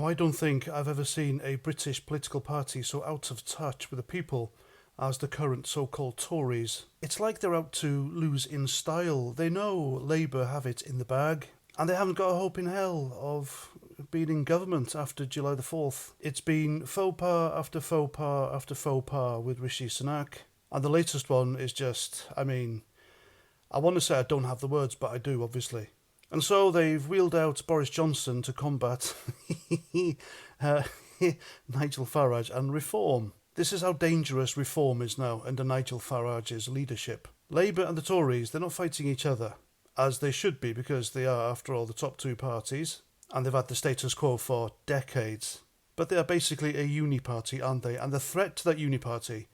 Oh, I don't think I've ever seen a British political party so out of touch with the people as the current so-called Tories. It's like they're out to lose in style. They know Labour have it in the bag, and they haven't got a hope in hell of being in government after July the 4th. It's been faux pas after faux pas after faux pas with Rishi Sunak, and the latest one is just, I want to say I don't have the words, but I do, obviously. And so they've wheeled out Boris Johnson to combat uh, Nigel Farage and reform. This is how dangerous reform is now under Nigel Farage's leadership. Labour and the Tories, they're not fighting each other, as they should be, because they are, after all, the top two parties, and they've had the status quo for decades. But they are basically a uni-party, aren't they? And the threat to that uni-party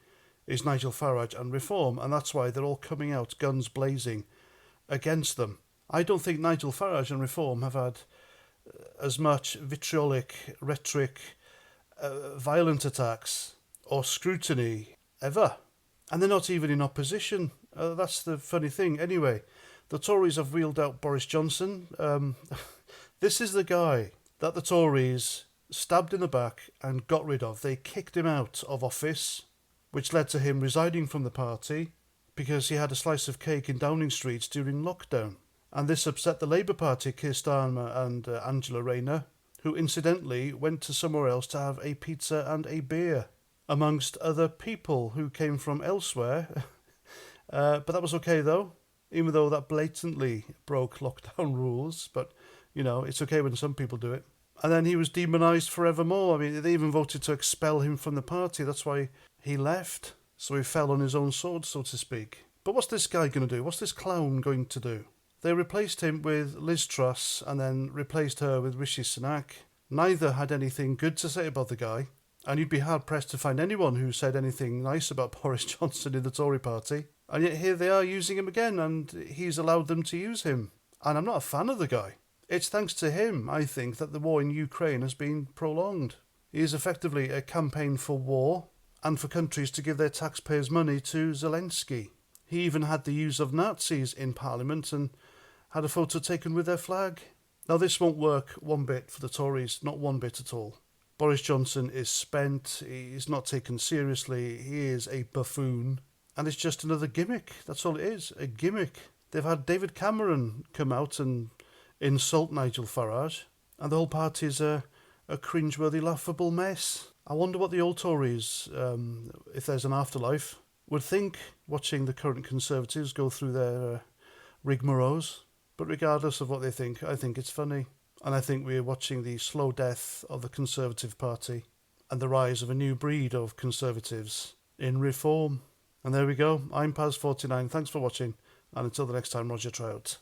is Nigel Farage and reform, and that's why they're all coming out guns blazing against them. I don't think Nigel Farage and reform have had as much vitriolic rhetoric, violent attacks or scrutiny ever. And they're not even in opposition. That's the funny thing. Anyway, the Tories have wheeled out Boris Johnson. This is the guy that the Tories stabbed in the back and got rid of. They kicked him out of office, which led to him resigning from the party because he had a slice of cake in Downing Street during lockdown. And this upset the Labour Party, Keir Starmer and Angela Rayner, who incidentally went to somewhere else to have a pizza and a beer, amongst other people who came from elsewhere. But that was okay, though, even though that blatantly broke lockdown rules. But, it's okay when some people do it. And then he was demonised forevermore. They even voted to expel him from the party. That's why he left. So he fell on his own sword, so to speak. But what's this guy going to do? What's this clown going to do? They replaced him with Liz Truss and then replaced her with Rishi Sunak. Neither had anything good to say about the guy, and you'd be hard-pressed to find anyone who said anything nice about Boris Johnson in the Tory party. And yet here they are using him again, and he's allowed them to use him. And I'm not a fan of the guy. It's thanks to him, I think, that the war in Ukraine has been prolonged. He is effectively a campaign for war and for countries to give their taxpayers' money to Zelensky. He even had the use of Nazis in Parliament and had a photo taken with their flag. Now this won't work one bit for the Tories, not one bit at all. Boris Johnson is spent, he's not taken seriously, he is a buffoon, and it's just another gimmick. That's all it is, a gimmick. They've had David Cameron come out and insult Nigel Farage, and the whole party's a cringeworthy, laughable mess. I wonder what the old Tories, if there's an afterlife, would think watching the current Conservatives go through their rigmaroles. But regardless of what they think, I think it's funny. And I think we're watching the slow death of the Conservative Party and the rise of a new breed of Conservatives in reform. And there we go. I'm Paz49. Thanks for watching. And until the next time, Roger Trout.